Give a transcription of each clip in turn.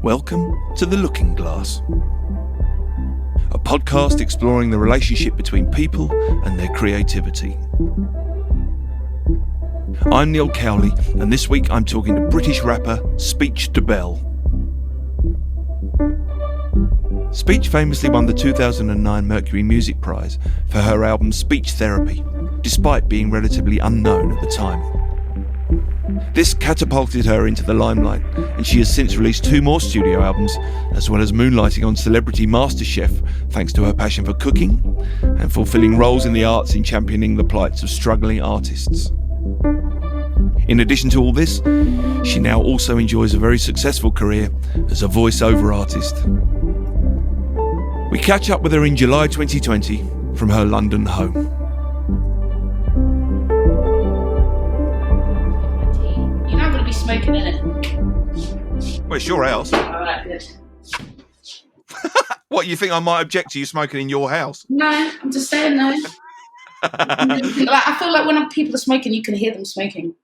Welcome to The Looking Glass, a podcast exploring the relationship between people and their creativity. I'm Neil Cowley, and this week I'm talking to British rapper Speech Debelle. Speech famously won the 2009 Mercury Music Prize for her album Speech Therapy, despite being relatively unknown at the time. This catapulted her into the limelight, and she has since released 2 more studio albums, as well as moonlighting on Celebrity Masterchef, thanks to her passion for cooking and fulfilling roles in the arts in championing the plights of struggling artists. In addition to all this, she now also enjoys a very successful career as a voice-over artist. We catch up with her in July 2020 from her London home. Smoking in it. Well, it's your house. Alright, good. What, you think I might object to you smoking in your house? No, I'm just saying no. I feel like when people are smoking, you can hear them smoking.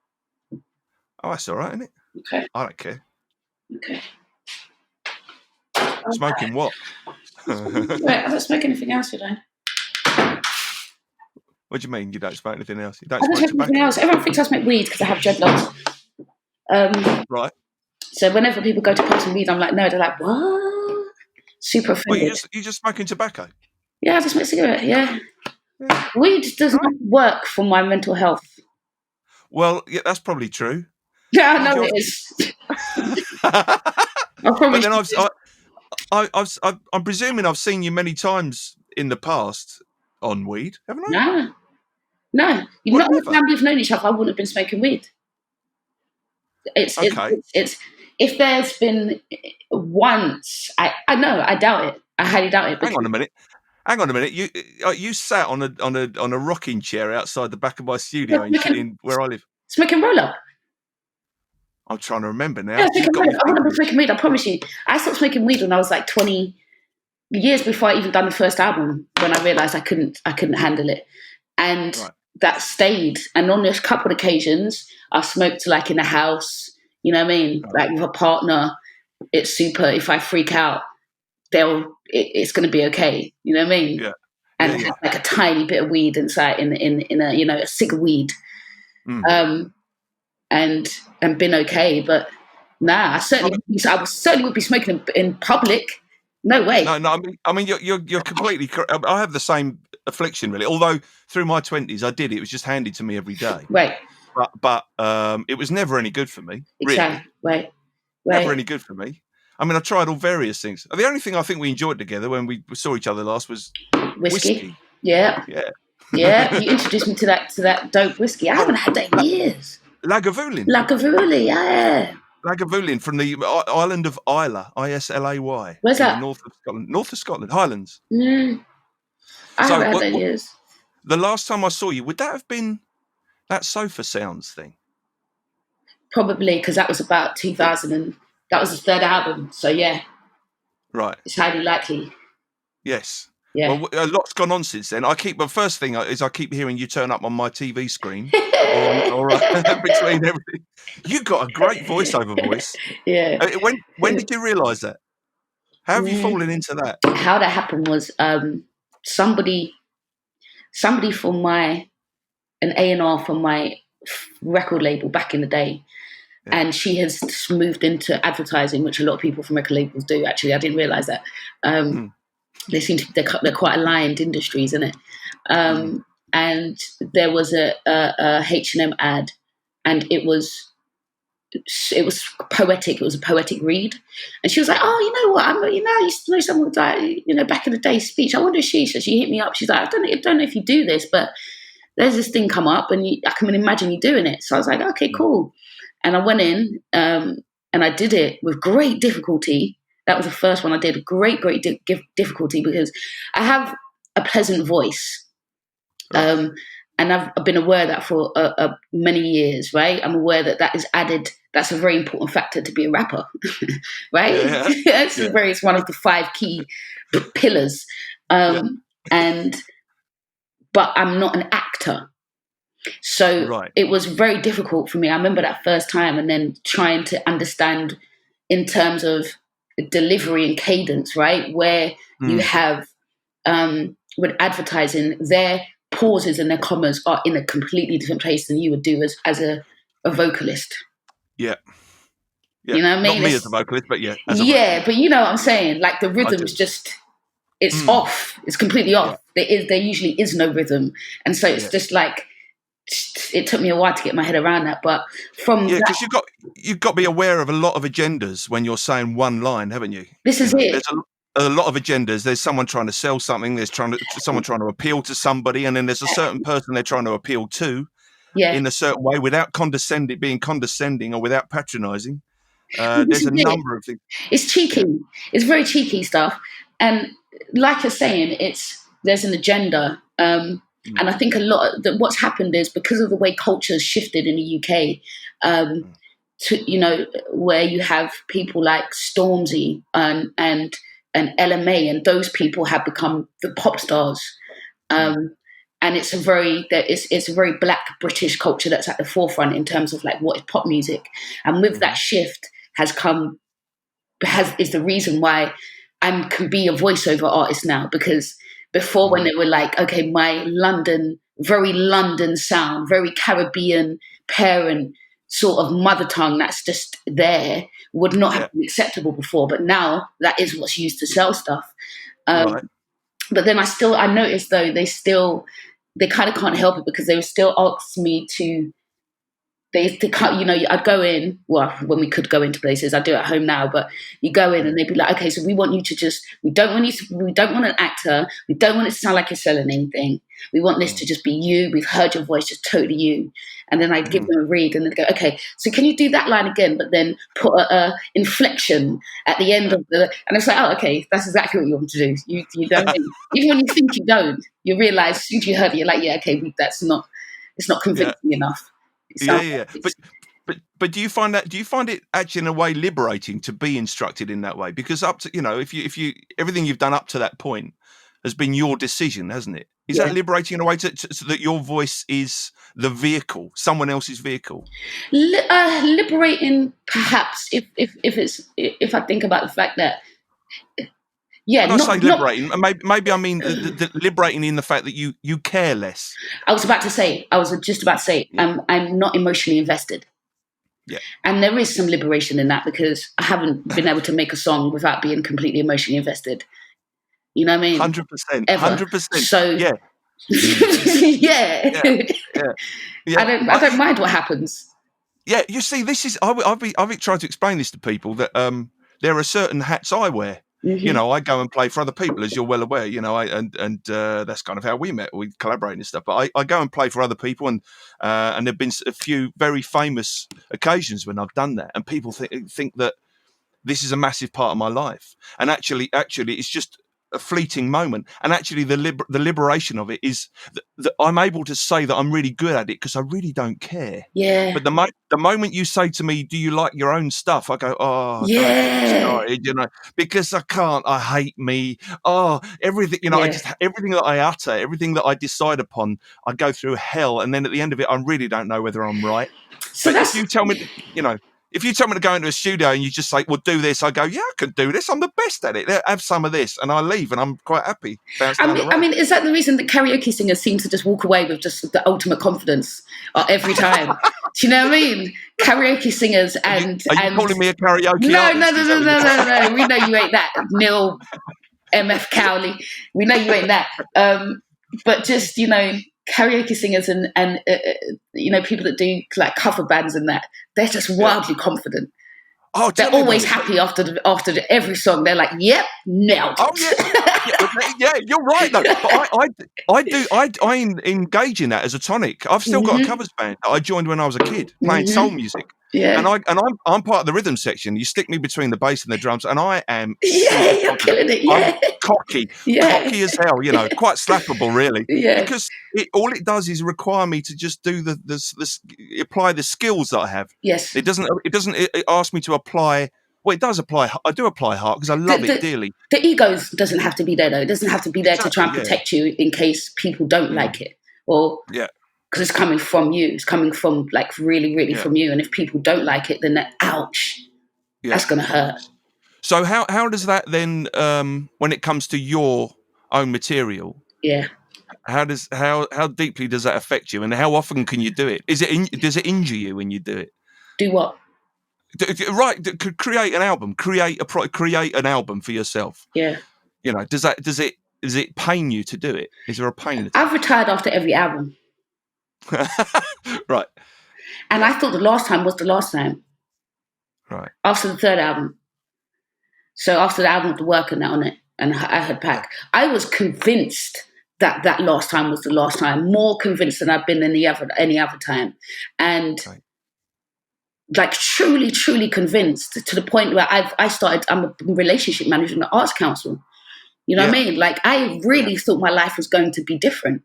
Oh, that's all right, isn't it? Okay. I don't care. Okay. Smoking what? Wait, I don't smoke anything else, you know. What do you mean you don't smoke anything else? You I don't smoke anything else. Everyone thinks I smoke weed because I have dreadlocks. Right. So whenever people go to put some weed, I'm like, no. They're like, what? Super offended. Well, you just smoking tobacco? Yeah, I just smoke a cigarette. Yeah. Weed does not work for my mental health. Well, yeah, that's probably true. Yeah, I know it is. But then I'm presuming I've seen you many times in the past on weed, haven't I? No. You've not understand we've known each other. I wouldn't have been smoking weed. It's if there's been once, I doubt it. I highly doubt it. Hang on a minute. You sat on a rocking chair outside the back of my studio in where I live. Smoking roll up. I'm trying to remember now. Yeah, I wouldn't have been smoking weed. I promise you. I stopped smoking weed when I was like 20 years before I even done the first album. When I realised I couldn't handle it, and that stayed. And on a couple of occasions, I smoked like in the house. You know what I mean? Like with a partner, it's super. If I freak out, it's going to be okay. You know what I mean? Yeah. And have like a tiny bit of weed inside in a a cig of weed, and been okay. But nah, I certainly would be smoking in public. No way. No. I mean, you're completely correct. I have the same affliction, really. Although through my 20s, I did. It was just handed to me every day. Right. But it was never any good for me. Exactly. Really. Right. Never any good for me. I mean, I tried all various things. The only thing I think we enjoyed together when we saw each other last was whiskey. Yeah. Yeah. You introduced me to that dope whiskey. I haven't had that in years. Lagavulin, yeah. Lagavulin from the island of Islay, Islay. Where's that? North of Scotland, Highlands. I haven't had that in years. The last time I saw you, would that have been that Sofa Sounds thing? Probably, because that was about 2000, and that was the third album. So yeah, right. It's highly likely. Yes. Yeah. Well, a lot's gone on since then. The first thing is I keep hearing you turn up on my TV screen, or between everything. You got a great voiceover voice. Yeah. When did you realise that? How have you fallen into that? How that happened was somebody from an A&R from my record label back in the day, and she has moved into advertising, which a lot of people from record labels do. Actually, I didn't realise that. They're quite aligned industries, isn't it? And there was a H&M ad, and it was poetic. It was a poetic read, and she was like, "Oh, you know what? I used to know someone like, back in the day speech. I wonder if she." So she hit me up. She's like, "I don't know if you do this, but there's this thing come up, and I can imagine you doing it." So I was like, "Okay, cool." And I went in, and I did it with great difficulty. That was the first one I did. Great difficulty, because I have a pleasant voice. And I've been aware of that for many years, right? I'm aware that is added. That's a very important factor to be a rapper, right? Yeah. It's one of the 5 key pillars. But I'm not an actor. So it was very difficult for me. I remember that first time, and then trying to understand in terms of delivery and cadence, right? Where you have with advertising, their pauses and their commas are in a completely different place than you would do as a vocalist. Yeah. Yeah. You know what I Not mean? me as a vocalist, but as a yeah, vocalist. but you know what I'm saying? Like the rhythm's just, it's off. It's completely off. There usually is no rhythm. And so it's just like, it took me a while to get my head around that. But because you've got to be aware of a lot of agendas when you're saying one line, haven't you? This is it. There's a lot of agendas. There's someone trying to sell something. There's someone trying to appeal to somebody, and then there's a certain person they're trying to appeal to in a certain way without being condescending or without patronising. There's a number of things. It's cheeky. Yeah. It's very cheeky stuff. And like you're saying, there's an agenda. And I think a lot of what's happened is because of the way culture has shifted in the UK, to where you have people like Stormzy and LMA, and those people have become the pop stars. And it's a very Black British culture that's at the forefront in terms of like what is pop music. And with that shift is the reason why I can be a voiceover artist now, because before when they were like, okay, my very London sound, very Caribbean parent sort of mother tongue that's just there would not have been acceptable before. But now that is what's used to sell stuff. Right. But then I noticed though, they kind of can't help it, because they would still ask me to, they can't, I'd go in, well, when we could go into places, I do it at home now, but you go in and they'd be like, okay, so we want you to we don't want an actor. We don't want it to sound like you're selling anything. We want this to just be you. We've heard your voice, just totally you. And then I'd give them a read and they'd go, okay, so can you do that line again, but then put a inflection at the end of and it's like, oh, okay, that's exactly what you want to do. You don't, even when you think you don't, you realize as soon as you heard it, you're like, yeah, okay, it's not convincing enough. But do you find it actually in a way liberating to be instructed in that way? Because up to, if you everything you've done up to that point has been your decision, hasn't it? Is that liberating in a way so that your voice is the vehicle, someone else's vehicle? Liberating, perhaps, if I think about the fact that. Yeah, when I say liberating, maybe I mean the liberating in the fact that you care less. I was just about to say, I'm not emotionally invested. Yeah. And there is some liberation in that, because I haven't been able to make a song without being completely emotionally invested. You know what I mean? 100%. 100%. So yeah. I don't mind what happens. Yeah, you see, this is I've tried to explain this to people that there are certain hats I wear. Mm-hmm. I go and play for other people, as you're well aware. And that's kind of how we met. We collaborate and stuff. But I go and play for other people, and there've been a few very famous occasions when I've done that, and people think that this is a massive part of my life, and actually, it's just a fleeting moment. And actually, the liberation of it is that I'm able to say that I'm really good at it because I really don't care. Yeah. But the moment you say to me, "Do you like your own stuff?" I go, "Oh, yeah," don't get me started, because I can't. I hate me. Oh, everything, I just everything that I utter, everything that I decide upon, I go through hell, and then at the end of it, I really don't know whether I'm right. So if you tell me, if you tell me to go into a studio and you just say, well, do this, I go, yeah, I can do this. I'm the best at it. Have some of this. And I leave and I'm quite happy. I mean, is that the reason that karaoke singers seem to just walk away with just the ultimate confidence every time? Do you know what I mean? Karaoke singers and... Are you calling me a karaoke artist? No. We know you ain't that. Neil MF Cowley. We know you ain't that. But just, karaoke singers and people that do like cover bands and that, they're just wildly confident. Oh, they're always happy after every song. They're like, "Yep, nailed it." Oh yeah, you're right though. But I engage in that as a tonic. I've still got a covers band that I joined when I was a kid, playing soul music. Yeah, and I'm part of the rhythm section. You stick me between the bass and the drums, and I am you're killing it. Yeah, I'm cocky as hell. Quite slappable, really. Yeah, because all it does is require me to just do apply the skills that I have. Yes, it doesn't ask me to apply. Well, it does apply. I do apply heart because I love it dearly. The ego doesn't have to be there though. It doesn't have to be there to try and protect you in case people don't like it or because it's coming from you. It's coming from really, really from you. And if people don't like it, then ouch, that's going to hurt. So how does that then, when it comes to your own material, Yeah. how deeply does that affect you, and how often can you do it? Does it injure you when you do it? Do what? Create an album, create an album for yourself. Yeah. You know, does it pain you to do it? Is there a pain at I've retired after every album. all? Right. And I thought the last time was the last time. Right. After the third album. So after the album with the work and that on it, and I had Pack, I was convinced that that last time was the last time, more convinced than I've been any other time. And Okay. like truly, truly convinced to the point where I'm a relationship manager in the Arts Council. You know what I mean? Like I really thought my life was going to be different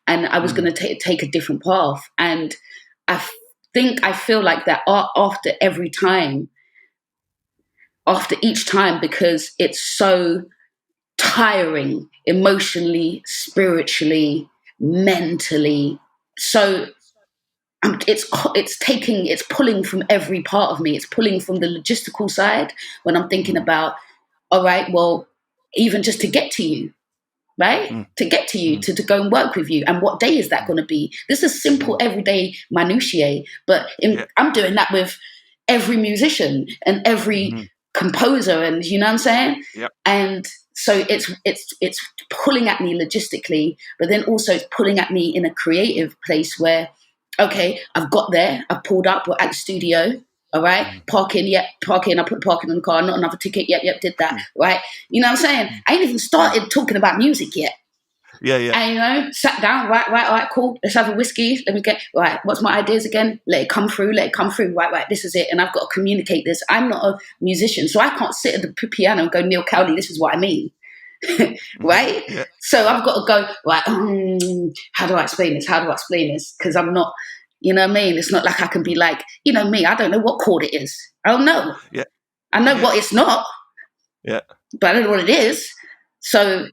and I was going to take a different path. And I feel like that after each time, because it's so tiring emotionally, spiritually, mentally. So it's pulling from every part of me. It's pulling from the logistical side when I'm thinking about, all right, well, even just to get to you, right? To get to you, to go and work with you. And what day is that going to be? This is simple, everyday minutiae, but I'm doing that with every musician and every composer, and you know what I'm saying? Yep. And so it's pulling at me logistically, but then also it's pulling at me in a creative place where, okay, I've got there, I've pulled up, we're at the studio, all right, parking, I put parking in the car, not another ticket, did that, right? You know what I'm saying? I ain't even started talking about music yet. Yeah. And, you know, sat down, right, all right, cool, let's have a whiskey, let me get, right, what's my ideas again? Let it come through, right, this is it, and I've got to communicate this. I'm not a musician, so I can't sit at the piano and go, Neil Cowley, this is what I mean. Right? Yeah. So I've got to go, right, how do I explain this? Because I'm not, you know what I mean? It's not like I can be like, you know me, I don't know what chord it is. I don't know. Yeah. I know what it's not. Yeah. But I don't know what it is. So,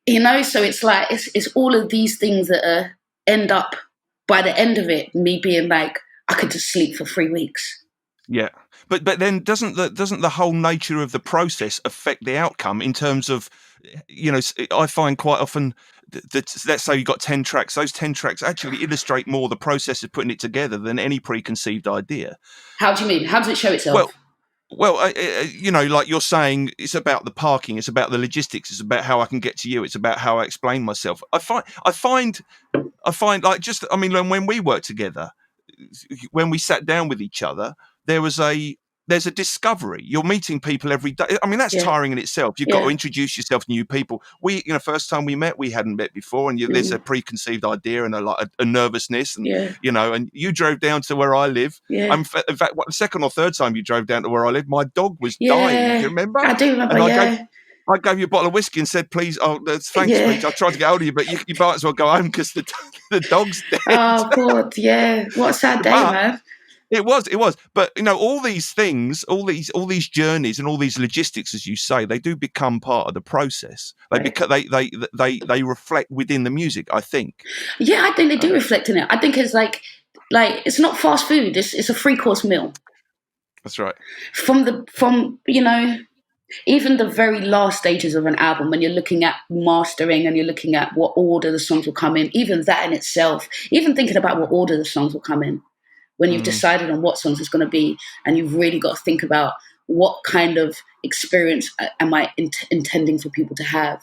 you know, so it's like, it's all of these things that end up, by the end of it, me being like, I could just sleep for 3 weeks. Yeah. But then doesn't the whole nature of the process affect the outcome in terms of, you know, I find quite often that, let's say you've got 10 tracks, those 10 tracks actually illustrate more the process of putting it together than any preconceived idea. How do you mean? How does it show itself? Well, you know, like you're saying, it's about the parking, it's about the logistics, it's about how I can get to you, it's about how I explain myself. I find like, just, I mean, when we worked together, when we sat down with each other, there's a discovery. You're meeting people every day. I mean, that's tiring in itself. You've got to introduce yourself to new people. First time we met, we hadn't met before, and there's a preconceived idea and a nervousness, and you know. And you drove down to where I live. In fact, the second or third time you drove down to where I live, my dog was dying. Do you remember? I do remember. And I gave you a bottle of whiskey and said, "Please, thanks, Pete. I tried to get hold of you, but you might as well go home because the dog's dead." Oh God, yeah. What a sad day, man. It was. But, you know, all these things, all these journeys and all these logistics, as you say, they do become part of the process. They reflect within the music, I think. Yeah, I think they do reflect in it. I think it's like it's not fast food. It's a 3-course meal. That's right. From you know, even the very last stages of an album, when you're looking at mastering and you're looking at what order the songs will come in, even that in itself, even thinking about what order the songs will come in, when you've decided on what songs it's going to be, and you've really got to think about what kind of experience am I intending for people to have.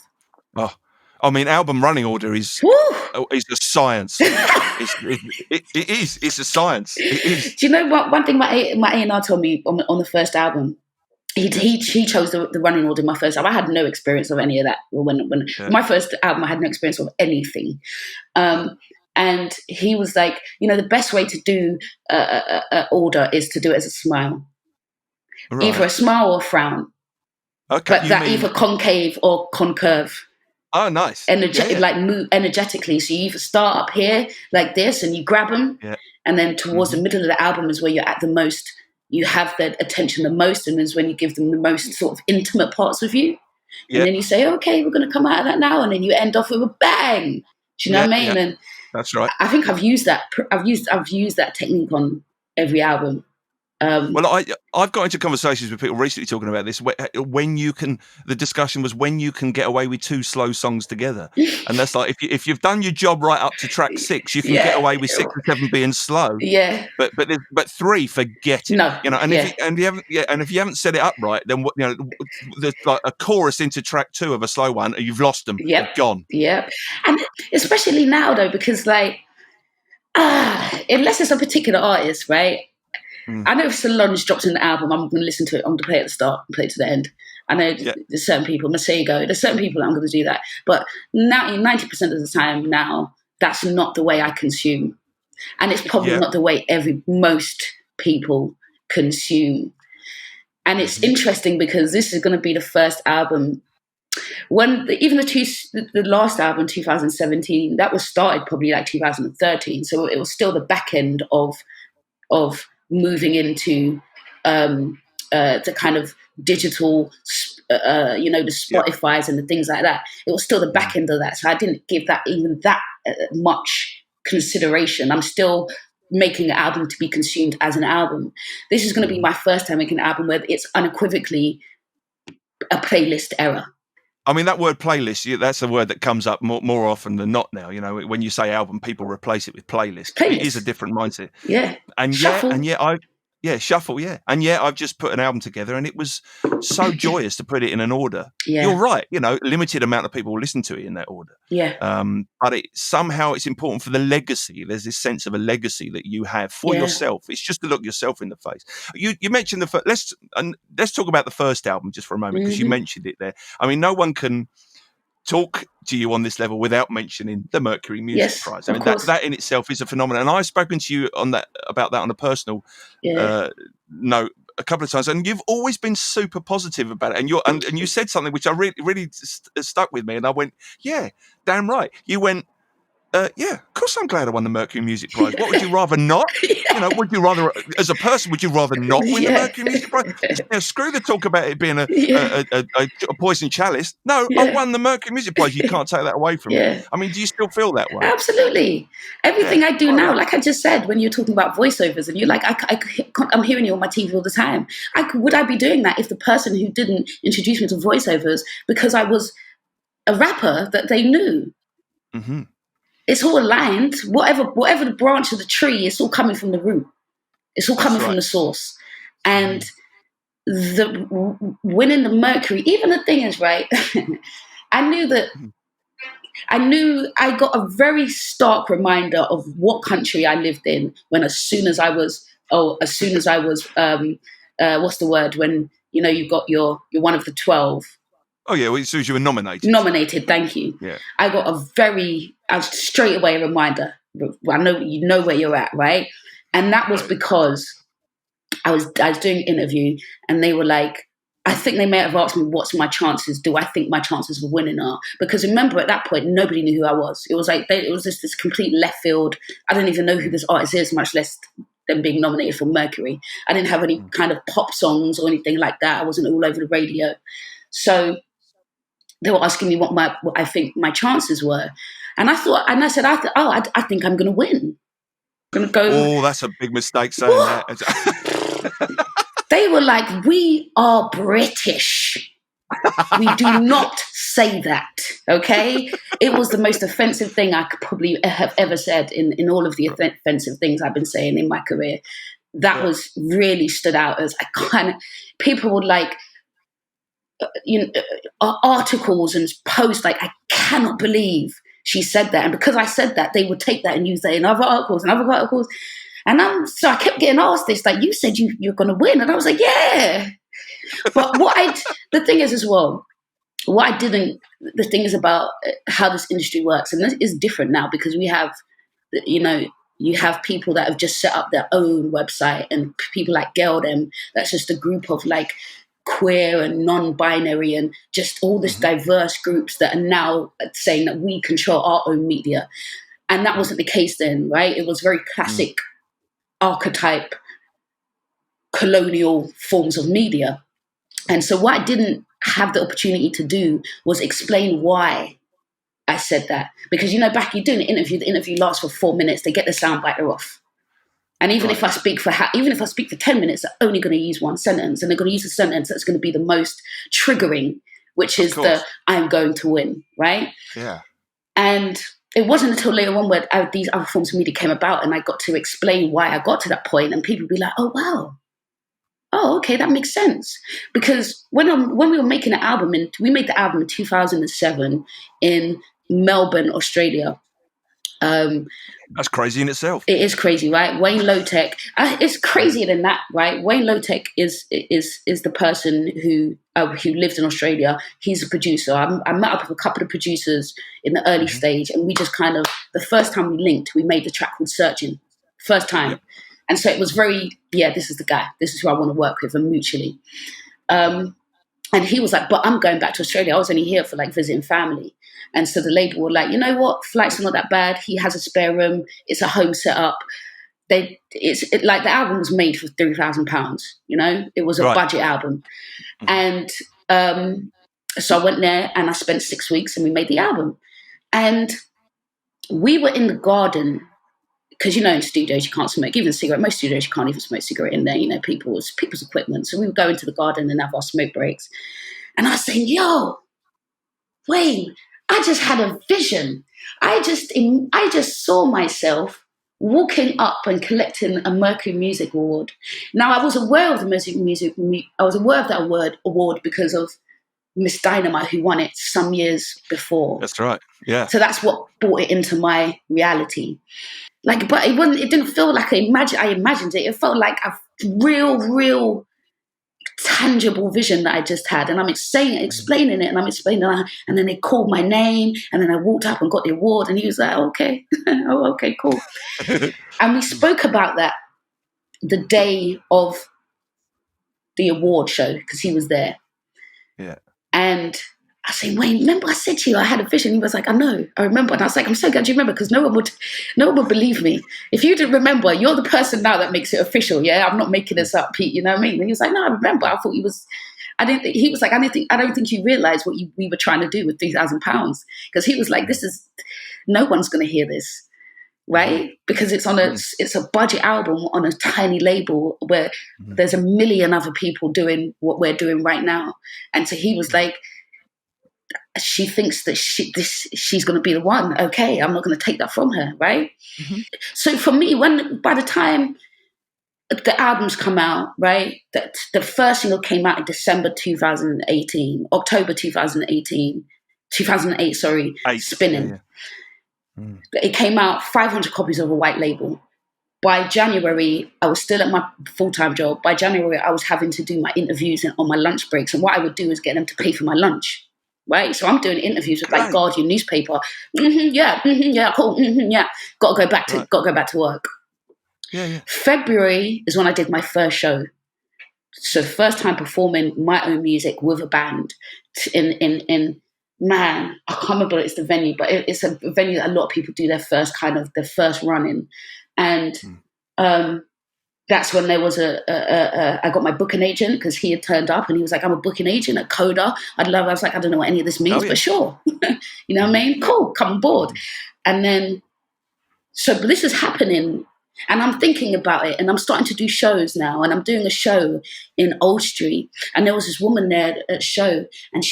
Oh, I mean, album running order is a science. It is. It's a science. It is. Do you know what? One thing my A&R told me on the first album, he chose the running order in my first album. I had no experience of any of that. When my first album, I had no experience of anything. And he was like, you know, the best way to do order is to do it as a smile. Right. Either a smile or a frown. Okay. But either concave or concave. Oh, nice. Like move energetically. So you either start up here like this and you grab them. Yeah. And then towards the middle of the album is where you're at the most, you have their attention the most, and is when you give them the most sort of intimate parts of you. And then you say, okay, we're going to come out of that now. And then you end off with a bang. Do you know what I mean? Yeah. And that's right. I think I've used that. I've used that technique on every album. Um, Well, I've got into conversations with people recently talking about this. When you can, the discussion was when you can get away with two slow songs together, and that's like if you've done your job right up to track 6, you can get yeah, away with 6 and 7 being slow. yeah, But 3, forget it. no, You know, and yeah, if you haven't set it up right, then what, there's like a chorus into track 2 of a slow one, and you've lost them. yep, They're gone. yep. And especially now though, because like, unless it's a particular artist, right? Mm. I know if Solange drops in the album, I'm going to listen to it. I'm going to play it at the start and play it to the end. I know Yeah, there's certain people, Masego, there's certain people that I'm going to do that. But now, 90% of the time now, that's not the way I consume. And it's probably yeah. not the way most people consume. And it's interesting because this is going to be the first album. Even the last album, 2017, that was started probably like 2013. So it was still the back end of moving into the kind of digital, the Yeah. Spotify's and the things like that. It was still the back end of that. So I didn't give that even that much consideration. I'm still making an album to be consumed as an album. This is going to be my first time making an album where it's unequivocally a playlist era. I mean, that word playlist, that's a word that comes up more often than not now. You know, when you say album, people replace it with playlist. It is a different mindset. Yeah. And Shuffle. Shuffle, yeah. And I've just put an album together, and it was so joyous to put it in an order. Yeah. You're right, limited amount of people will listen to it in that order. Yeah. But it's important for the legacy. There's this sense of a legacy that you have for yourself. It's just to look yourself in the face. You mentioned let's talk about the first album just for a moment, because you mentioned it there. I mean, no one can talk to you on this level without mentioning the Mercury Music Prize. I mean, that in itself is a phenomenon. And I've spoken to you about that on a personal note a couple of times, and you've always been super positive about it. And you said something which I really stuck with me, and I went, yeah, damn right. You went, yeah, of course I'm glad I won the Mercury Music Prize. What would you rather not? Would you rather, as a person, would you rather not win the Mercury Music Prize? Screw the talk about it being a poison chalice. No, I won the Mercury Music Prize. You can't take that away from me. I mean, do you still feel that way? Absolutely. Everything I do now, like I just said, when you're talking about voiceovers, and you're like, I'm hearing you on my TV all the time. Would I be doing that if the person who didn't introduce me to voiceovers because I was a rapper that they knew? Mm-hmm. It's all aligned. Whatever the branch of the tree, it's all coming from the root. It's all coming from the source. And the winning the Mercury, even the thing is, right, I got a very stark reminder of what country I lived in when as soon as I was what's the word, when you've got you're one of the 12. Oh yeah, well, as soon as you were nominated. Nominated, thank you. Yeah. I got a straight away reminder. I know you know where you're at, right? And that was because I was doing an interview, and they were like, I think they may have asked me, what's my chances? Do I think my chances of winning are? Because remember, at that point, nobody knew who I was. It was like it was just this complete left field. I don't even know who this artist is, much less them being nominated for Mercury. I didn't have any kind of pop songs or anything like that. I wasn't all over the radio, so they were asking me what I think my chances were. And I said, I think I'm going to win. I'm going to go. Oh, that's a big mistake saying that. They were like, we are British. We do not say that, okay? It was the most offensive thing I could probably have ever said in all of the offensive things I've been saying in my career. That was really stood out as people would like, articles and posts like, I cannot believe she said that. And because I said that, they would take that and use that in other articles. And so I kept getting asked this, like, you said you're going to win. And I was like, yeah. But the thing is as well, the thing is about how this industry works, and this is different now because we have, you have people that have just set up their own website, and people like Geldem, that's just a group of like queer and non-binary and just all this diverse groups that are now saying that we control our own media. And that wasn't the case then, right? It was very classic archetype colonial forms of media. And so what I didn't have the opportunity to do was explain why I said that. Because, back, you're doing an interview, the interview lasts for 4 minutes, they get the soundbite, they're off. And even if I speak for 10 minutes, they're only going to use one sentence, and they're going to use a sentence that's going to be the most triggering, which is the "I'm going to win," right? Yeah. And it wasn't until later on where these other forms of media came about, and I got to explain why I got to that point, and people would be like, "Oh wow, oh okay, that makes sense." Because when we were making an album, and we made the album in 2007 in Melbourne, Australia. That's crazy in itself. It is crazy, right? Wayne Lotek. It's crazier than that, right? Wayne Lotek is the person who lived in Australia. He's a producer. I met up with a couple of producers in the early stage, and we just kind of, the first time we linked, we made the track called Searching. First time. Yep. And so it was very, this is the guy. This is who I want to work with, and mutually. And he was like, but I'm going back to Australia. I was only here for like visiting family. And so the label were like, you know what? Flights are not that bad. He has a spare room. It's a home setup. Like the album was made for £3,000, you know? It was a budget album. And so I went there and I spent 6 weeks and we made the album. And we were in the garden because, you know, in studios you can't smoke, even cigarette. Most studios you can't even smoke cigarette in there, you know, people's equipment. So we would go into the garden and have our smoke breaks. And I was saying, yo, Wayne, I just had a vision. I just saw myself walking up and collecting a Mercury Music Award. Now, I was aware of the I was aware of that award because of Miss Dynamite, who won it some years before. That's right. Yeah. So that's what brought it into my reality. Like, but it didn't feel like I imagined it. It felt like a real tangible vision that I just had. And I'm explaining it, and I'm explaining it, and then they called my name, and then I walked up and got the award, and he was like, okay, oh, okay, cool. And we spoke about that the day of the award show, because he was there. Yeah. And I said, Wayne, remember I said to you I had a vision? He was like, I know, I remember. And I was like, I'm so glad you remember, because no one would believe me. If you didn't remember, you're the person now that makes it official. Yeah, I'm not making this up, Pete. You know what I mean? And he was like, no, I remember. I thought he was. I don't think you realised what we were trying to do with £3,000, because he was like, no one's going to hear this. Right? Because it's a budget album on a tiny label where there's a million other people doing what we're doing right now. And so he was like, she thinks that she's going to be the one. Okay, I'm not going to take that from her, right? Mm-hmm. So for me, by the time the albums come out, right, the first single came out in December 2018, October 2008, sorry, Spinning. Yeah. Mm. It came out 500 copies of a white label. By January, I was still at my full-time job. By January, I was having to do my interviews on my lunch breaks. And what I would do is get them to pay for my lunch. Right, so I'm doing interviews with like Guardian newspaper. Yeah, cool. Yeah, got to go back to work. Yeah. February is when I did my first show. So first time performing my own music with a band in man, I can't remember it's the venue, but it's a venue that a lot of people do their first run in, and that's when there was I got my booking agent, because he had turned up and he was like, I'm a booking agent at Coda. I was like, I don't know what any of this means, but sure. You know what I mean? Cool, come on board. And then, so this is happening and I'm thinking about it, and I'm starting to do shows now, and I'm doing a show in Old Street, and there was this woman there at show, and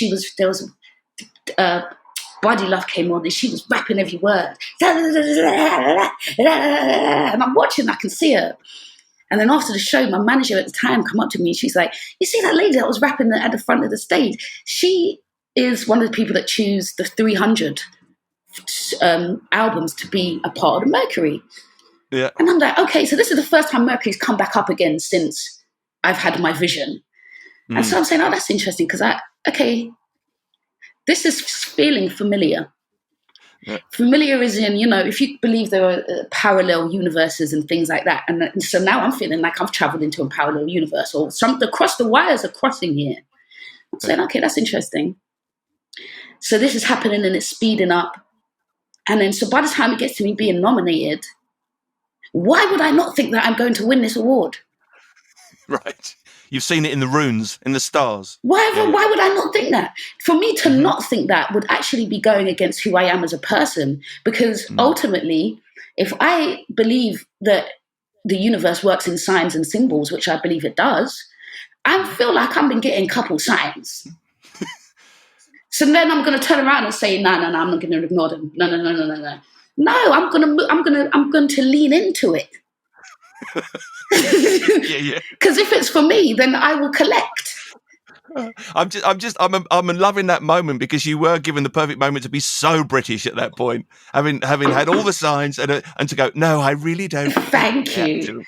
Body Love came on and she was rapping every word. And I'm watching, I can see her. And then after the show, my manager at the time come up to me and she's like, you see that lady that was rapping at the front of the stage? She is one of the people that choose the 300 albums to be a part of the Mercury. Yeah. And I'm like, okay, so this is the first time Mercury's come back up again since I've had my vision. And so I'm saying, oh, that's interesting, because this is feeling familiar. Yeah. Familiar is in, if you believe there are parallel universes and things like that. And so now I'm feeling like I've traveled into a parallel universe, or the wires are crossing here. I'm saying, okay, that's interesting. So this is happening and it's speeding up. And then, so by the time it gets to me being nominated, why would I not think that I'm going to win this award? Right. You've seen it in the runes, in the stars. Why would I not think that? For me to not think that would actually be going against who I am as a person. Because ultimately, if I believe that the universe works in signs and symbols, which I believe it does, I feel like I've been getting couple signs. So then I'm going to turn around and say, no, I'm not going to ignore them. No. No, I'm going to lean into it. Yeah. Because if it's for me, then I will collect. I'm loving that moment, because you were given the perfect moment to be so British at that point, having had all the signs and to go, no, I really don't. Thank you.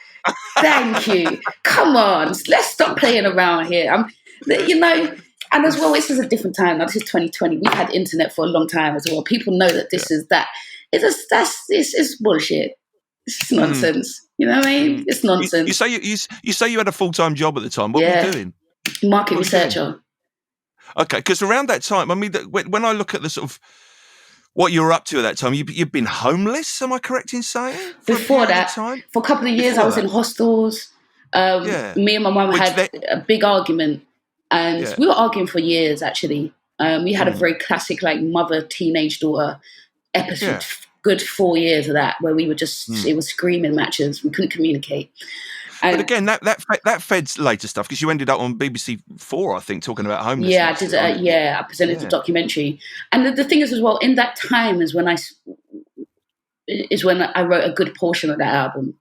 Thank you. Come on, let's stop playing around here. And as well, this is a different time. Now, this is 2020. We've had internet for a long time as well. People know that this is that. It's bullshit. It's nonsense. You know what I mean? It's nonsense. You say you had a full-time job at the time. What were you doing? Market researcher. Okay, because around that time, I mean, when I look at the sort of what you were up to at that time, you've been homeless. Am I correct in saying? Before that, for a couple of years, I was in hostels. Me and my mum had a big argument, and we were arguing for years. Actually, we had a very classic like mother teenage daughter episode. Good 4 years of that, where we were just it was screaming matches. We couldn't communicate. But again, that fed later stuff, because you ended up on BBC 4, I think, talking about homelessness. Yeah, I did. I presented the documentary, and the thing is as well. In that time is when I wrote a good portion of that album.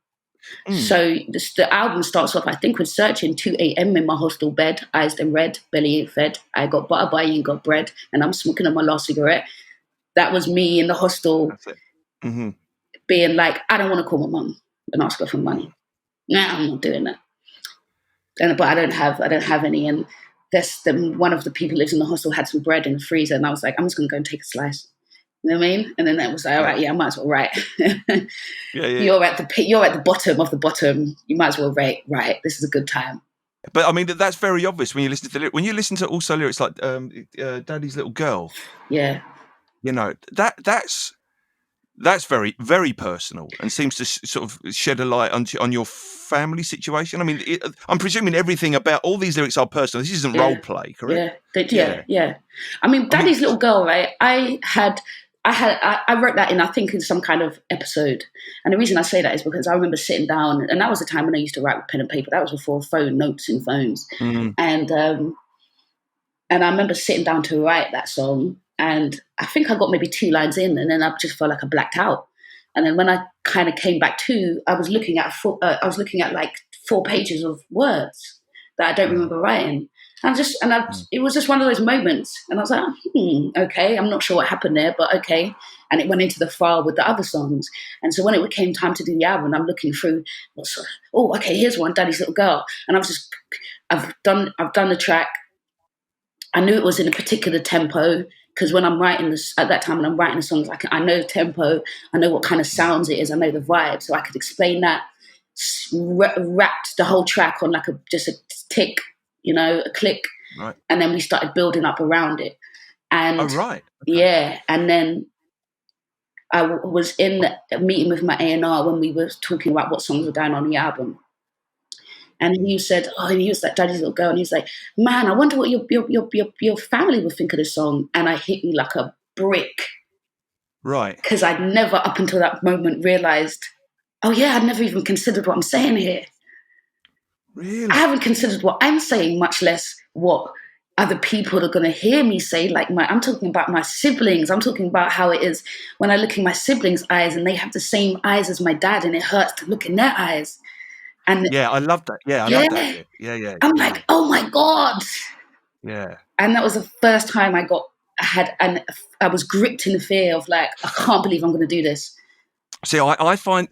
So the album starts off, I think, with searching 2 a.m. in my hostel bed, eyes then red, belly ain't fed. I got butter, but I ain't got bread, and I'm smoking on my last cigarette. That was me in the hostel, being like, I don't want to call my mum and ask her for money. Nah, I'm not doing that. But I don't have any. And one of the people who lives in the hostel had some bread in the freezer, and I was like, I'm just going to go and take a slice. You know what I mean? And then that was like, all right, I might as well write. You're at the bottom of the bottom. You might as well write. Right, this is a good time. But I mean, that's very obvious when you listen to when you listen to also lyrics like "Daddy's Little Girl." Yeah, you know that's very, very personal, and seems to sort of shed a light on your family situation. I mean, I'm presuming everything about all these lyrics are personal. This isn't role play, correct? Yeah. I mean, Daddy's Little Girl, right? I wrote that I think in some kind of episode. And the reason I say that is because I remember sitting down, and that was the time when I used to write with pen and paper. That was before notes in phones. And I remember sitting down to write that song. And I think I got maybe 2 lines in, and then I just felt like I blacked out. And then when I kind of came back to, I was looking at like 4 pages of words that I don't remember writing. It was just one of those moments. And I was like, okay, I'm not sure what happened there, but okay. And it went into the file with the other songs. And so when it came time to do the album, I'm looking through, okay, here's one, Daddy's Little Girl. And I've done the track. I knew it was in a particular tempo, because when I'm writing this at that time, when I'm writing the songs, I know the tempo, I know what kind of sounds it is, I know the vibe, so I could explain that. Wrapped the whole track on like just a tick, a click, right. And then we started building up around it. And okay. Yeah, and then I was in a meeting with my A&R when we were talking about what songs were going on the album. And he said, and he was like, Daddy's Little Girl. And he was like, man, I wonder what your family would think of this song. And I hit me like a brick. Right. Because I'd never, up until that moment, realised, I'd never even considered what I'm saying here. Really? I haven't considered what I'm saying, much less what other people are going to hear me say. Like I'm talking about my siblings. I'm talking about how it is when I look in my siblings' eyes and they have the same eyes as my dad, and it hurts to look in their eyes. And I love that. I love that. Yeah. I'm like, oh my God. Yeah. And that was the first time I was gripped in the fear of like, I can't believe I'm going to do this. See, I find,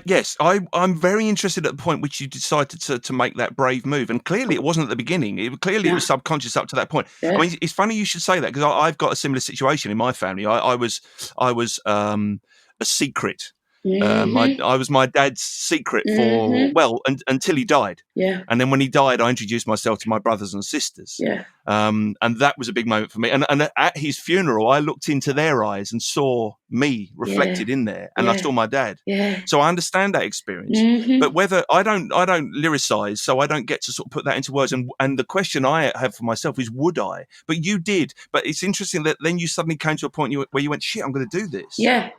yes, I'm very interested at the point which you decided to make that brave move. And clearly it wasn't at the beginning. It was subconscious up to that point. Yeah. I mean, it's funny you should say that, because I've got a similar situation in my family. I was a secret. I was my dad's secret for until he died. Yeah. And then when he died, I introduced myself to my brothers and sisters. Yeah. And that was a big moment for me. And at his funeral, I looked into their eyes and saw me reflected in there, and I saw my dad. Yeah. So I understand that experience. But whether I don't lyricize, so I don't get to sort of put that into words. And the question I have for myself is, would I? But you did. But it's interesting that then you suddenly came to a point where you went, shit, I'm going to do this. Yeah.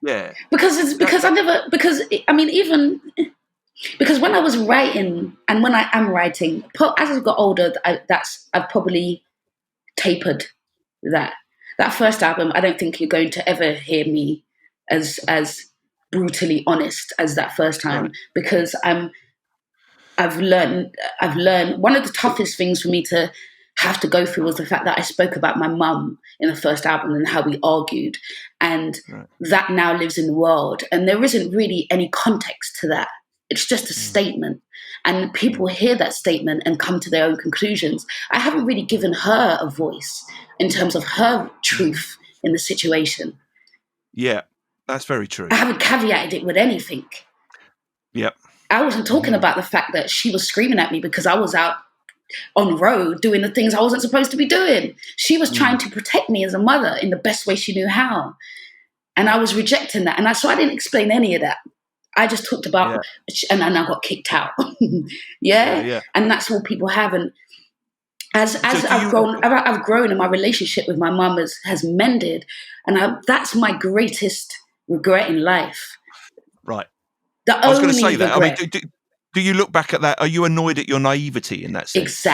Yeah, because even Because when I was writing, and when I am writing, as I've got older, I've probably tapered that. That first album, I don't think you're going to ever hear me as brutally honest as that first time, Right. because I've learned one of the toughest things for me to have to go through was the fact that I spoke about my mum in the first album and how we argued, and Right. that now lives in the world, and there isn't really any context to that. It's just a statement, and people hear that statement and come to their own conclusions. I haven't really given her a voice in terms of her truth in the situation. Yeah, that's very true. I haven't caveated it with anything. Yep. I wasn't talking about the fact that she was screaming at me because I was out on the road doing the things I wasn't supposed to be doing. She was trying to protect me as a mother in the best way she knew how. And I was rejecting that. So I didn't explain any of that. I just talked about, and I got kicked out. Yeah. And that's all people have. And as I've grown and my relationship with my mum has mended. And that's my greatest regret in life. Right. I was going to say that. I mean, do you look back at that? Are you annoyed at your naivety in that sense?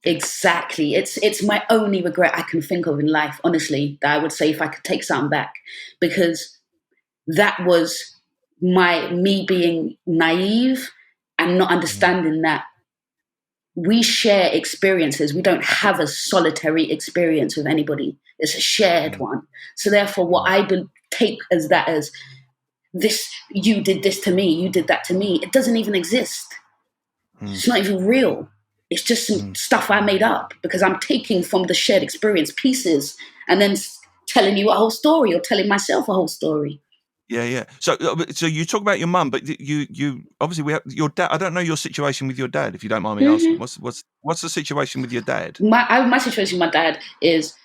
Exactly. It's my only regret I can think of in life, honestly, that I would say if I could take something back, because that was me being naive and not understanding that we share experiences. We don't have a solitary experience with anybody. It's a shared one. So therefore, what I take as this, you did this to me, you did that to me, it doesn't even exist. It's not even real. It's just some stuff I made up because I'm taking from the shared experience pieces and then telling you a whole story or telling myself a whole story. Yeah. So you talk about your mum, but you obviously we have your dad. I don't know your situation with your dad, if you don't mind me asking. What's the situation with your dad? My situation with my dad is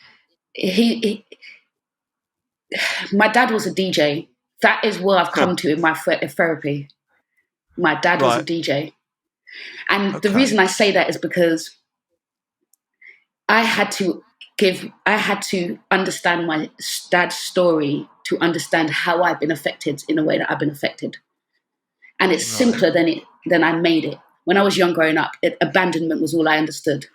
my dad was a DJ. That is where I've come to in my therapy. My dad was a DJ. And the reason I say that is because I had to understand my dad's story to understand how I've been affected in a way that I've been affected. And it's simpler than I made it. When I was young growing up, abandonment was all I understood.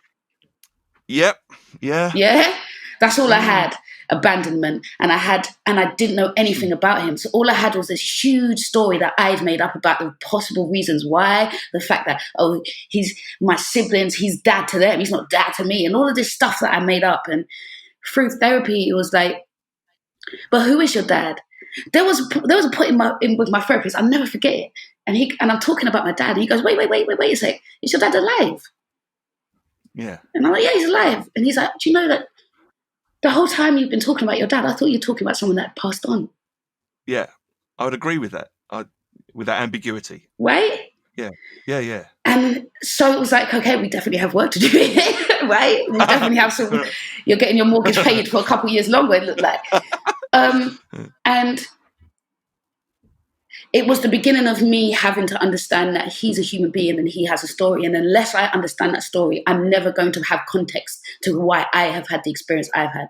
Yep. Yeah. Yeah? That's all I had. Abandonment. And I didn't know anything about him. So all I had was this huge story that I've made up about the possible reasons why, the fact that, he's my siblings, he's dad to them, he's not dad to me, and all of this stuff that I made up. And through therapy, it was like, but who is your dad? There was a point in with my therapist, I'll never forget it. And I'm talking about my dad, and he goes, wait a sec, is your dad alive? Yeah. And I'm like, yeah, he's alive. And he's like, do you know that the whole time you've been talking about your dad, I thought you were talking about someone that passed on. Yeah, I would agree with that. With that ambiguity. Right? Yeah. And so it was like, okay, we definitely have work to do here, right? We definitely have some, you're getting your mortgage paid for a couple of years longer, it looked like. And it was the beginning of me having to understand that he's a human being and he has a story. And unless I understand that story, I'm never going to have context to why I have had the experience I've had.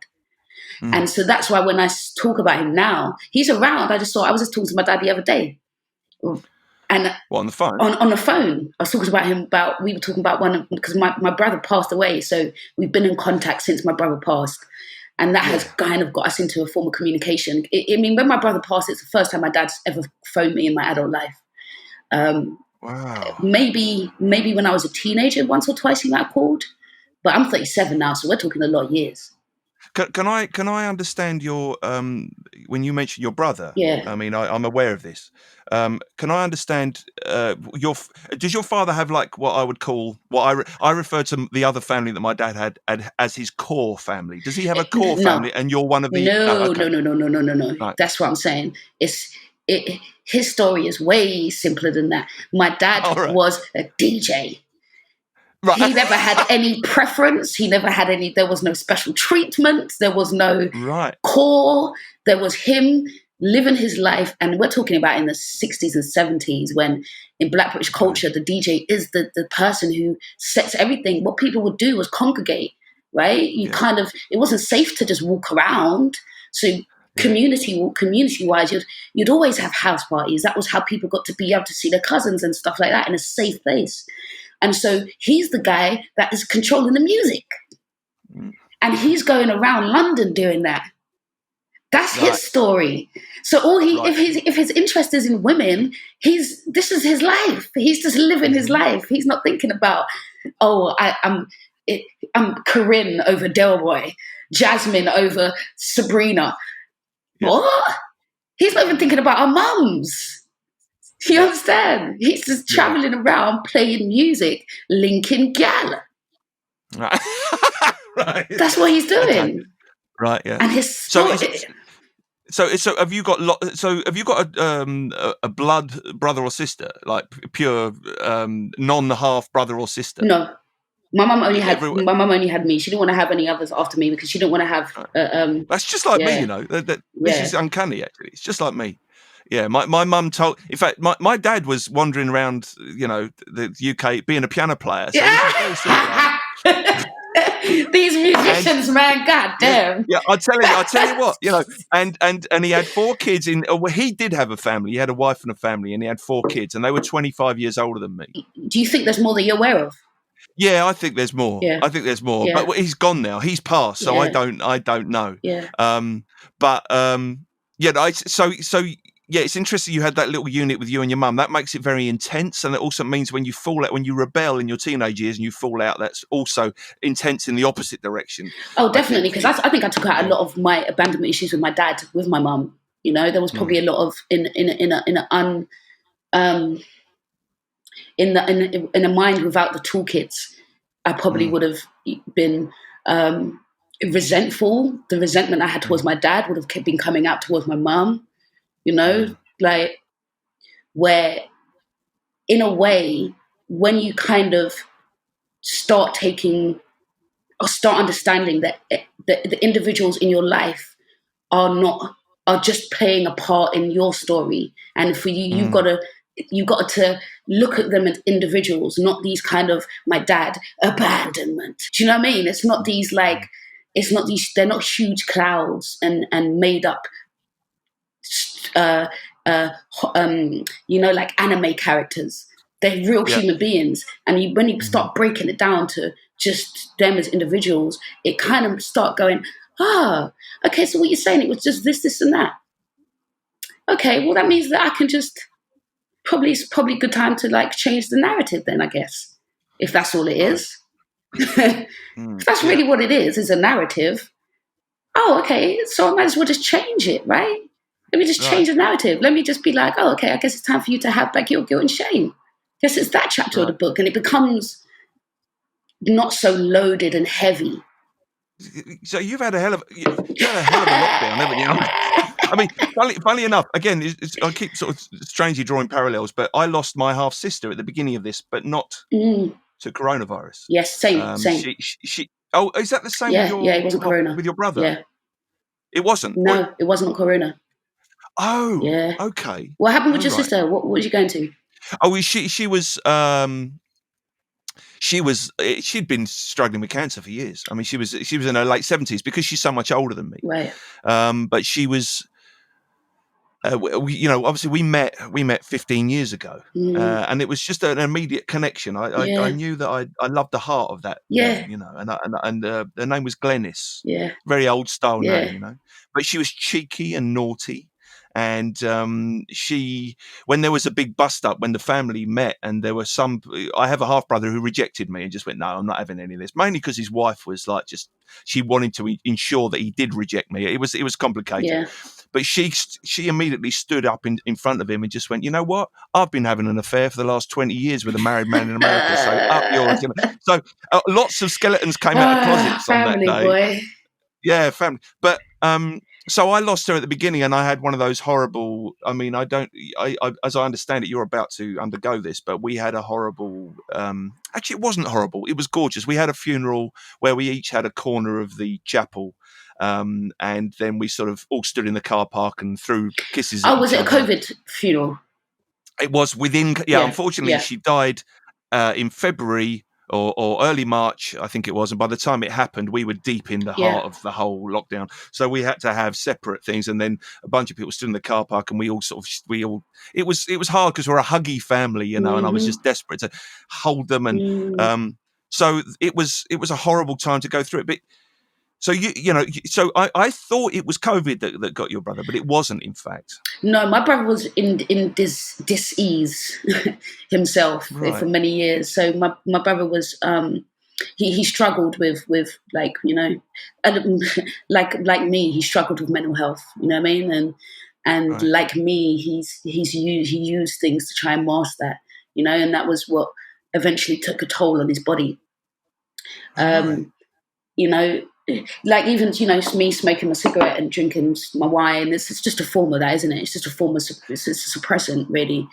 And so that's why when I talk about him now, he's around. I was just talking to my dad the other day. And on the phone? On the phone. I was talking about him we were talking about because my brother passed away. So we've been in contact since my brother passed. And that has kind of got us into a form of communication. I mean, when my brother passed, it's the first time my dad's ever phoned me in my adult life. Wow. Maybe when I was a teenager, once or twice he might have called. But I'm 37 now, so we're talking a lot of years. Can I understand your when you mention your brother? Yeah. I mean, I'm aware of this. Can I understand does your father have like what I would call I refer to the other family that my dad had as his core family? Does he have a core family and you're one of the No. Right. That's what I'm saying. His story is way simpler than that. My dad was a DJ. Right. He never had any preference. He never had any. There was no special treatment. There was no core. There was him living his life. And we're talking about in the 60s and 70s when in Black British culture, the DJ is the person who sets everything. What people would do was congregate, right? It wasn't safe to just walk around. So community wise, you'd always have house parties. That was how people got to be able to see their cousins and stuff like that in a safe place. And so he's the guy that is controlling the music, and he's going around London doing that. That's his story. So if his interest is in women, this is his life. He's just living his life. He's not thinking about, I'm Corinne over Delroy, Jasmine over Sabrina. Yeah. What? He's not even thinking about our mums. You understand? He's just traveling around playing music, linking gal. Right. Right. That's what he's doing. Okay. Right. Yeah. And his story. So have you got a blood brother or sister, like pure non-half brother or sister? No, my mum only had me. She didn't want to have any others after me because she didn't want to have. That's just like me, you know. This is uncanny, actually. It's just like me. Yeah, my mum told. In fact, my dad was wandering around, you know, the UK being a piano player. So this is very similar. These musicians, man, goddamn. Yeah, I'll tell you what, you know, and he had 4 kids he did have a family. He had a wife and a family, and he had 4 kids, and they were 25 years older than me. Do you think there's more that you're aware of? Yeah, I think there's more. Yeah. I think there's more. Yeah. But he's gone now. He's passed, so I don't know. Yeah. Yeah, it's interesting you had that little unit with you and your mum. That makes it very intense, and it also means when you rebel in your teenage years and you fall out, that's also intense in the opposite direction. Oh, definitely, because I think I took out a lot of my abandonment issues with my dad, with my mum. You know, there was probably a lot of in a mind without the toolkits. I probably would have been resentful. The resentment I had towards my dad would have been coming out towards my mum. You know, like where, in a way, when you kind of start understanding that the individuals in your life are just playing a part in your story, and for you, you've got to look at them as individuals, not these kind of my dad abandonment. Do you know what I mean? It's not these they're not huge clouds and made up. Like anime characters. They're real human beings, and when you start breaking it down to just them as individuals, it kind of start going, okay, so what you're saying, it was just this and that. Okay, well that means that I can just it's probably a good time to like change the narrative then, I guess, if that's all it is. If that's really what it is a narrative. Oh, okay, so I might as well just change it, right? Let me just change the narrative. Let me just be like, oh, okay, I guess it's time for you to have like your guilt and shame. I guess it's that chapter of the book, and it becomes not so loaded and heavy. So you've had a hell of a lockdown, haven't you? I mean, funny enough, again, I keep sort of strangely drawing parallels, but I lost my half sister at the beginning of this, but not to coronavirus. Yes, same. She is that the same? Yeah, it wasn't corona with your brother. Yeah, it wasn't. No, it wasn't corona. Oh, yeah. Okay. What happened with your sister? What was you going to? Oh, she'd been struggling with cancer for years. I mean, she was in her late 70s because she's so much older than me. Right. But she was, obviously we met 15 years ago, and it was just an immediate connection. I knew that I loved the heart of that. Yeah. And her name was Glennis. Yeah. Very old style name, But she was cheeky and naughty. And when there was a big bust up, when the family met, and there were I have a half brother who rejected me and just went, no, I'm not having any of this. Mainly because his wife was like, she wanted to ensure that he did reject me. It was complicated. Yeah. But she immediately stood up in front of him and just went, you know what? I've been having an affair for the last 20 years with a married man in America. So up yours. So lots of skeletons came out of closets on that day. Family boy. Yeah, family. But so I lost her at the beginning, and I had one of those horrible. I mean, as I understand it, you're about to undergo this, but we had a horrible. Actually, it wasn't horrible. It was gorgeous. We had a funeral where we each had a corner of the chapel, and then we sort of all stood in the car park and threw kisses. Oh, was it a COVID funeral? It was within. Yeah. Unfortunately, she died in February or early March, I think it was. And by the time it happened, we were deep in the Yeah. heart of the whole lockdown. So we had to have separate things. And then a bunch of people stood in the car park, and it was hard because we're a huggy family, you know, and I was just desperate to hold them. And so it was a horrible time to go through it. But so so I thought it was COVID that got your brother, but it wasn't, in fact. No, my brother was in dis-ease himself for many years. So my brother was he struggled with like, you know, like me, he struggled with mental health. You know what I mean? And like me, he used things to try and mask that. You know, and that was what eventually took a toll on his body. You know, like even, you know, me smoking a cigarette and drinking my wine, it's just a form of that, isn't it? It's just a form of, it's a suppressant, really.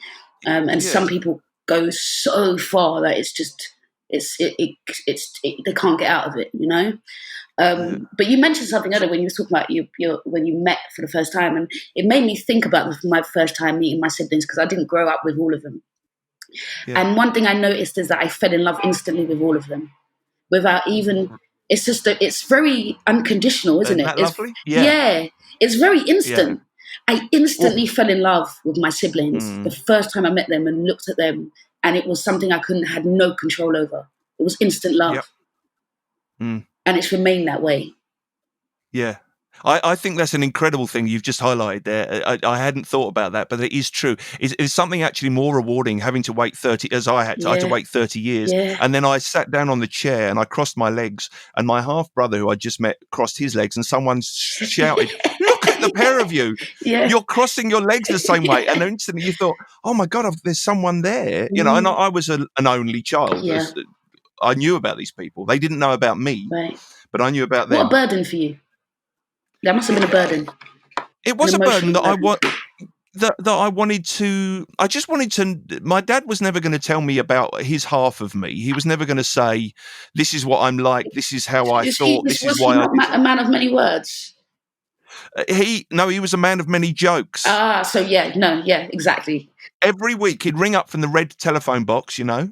And some people go so far that it's just, they can't get out of it, you know? But you mentioned something earlier when you were talking about when you met for the first time, and it made me think about my first time meeting my siblings, because I didn't grow up with all of them. And one thing I noticed is that I fell in love instantly with all of them, without even... It's just it's very unconditional, isn't it? Isn't that lovely? Yeah, it's very instant. Yeah. I instantly fell in love with my siblings the first time I met them and looked at them, and it was something I had no control over. It was instant love, and it's remained that way. Yeah. I think that's an incredible thing you've just highlighted there. I hadn't thought about that, but it is true. Is something actually more rewarding having to wait 30, as I had to, I had to wait 30 years. And then I sat down on the chair and I crossed my legs, and my half-brother who I just met crossed his legs, and someone shouted, "Look at the pair of you. You're crossing your legs the same way." And then instantly you thought, "Oh my God, there's someone there." You know, and I was an only child. I knew about these people. They didn't know about me, but I knew about them. What a burden for you. That must have been a burden. It was a burden that I wanted to. I just wanted to. My dad was never going to tell me about his half of me. He was never going to say, "This is what I'm like. This is how I thought. This is why I." Was he a man of many words? He was a man of many jokes. So exactly. Every week he'd ring up from the red telephone box, you know,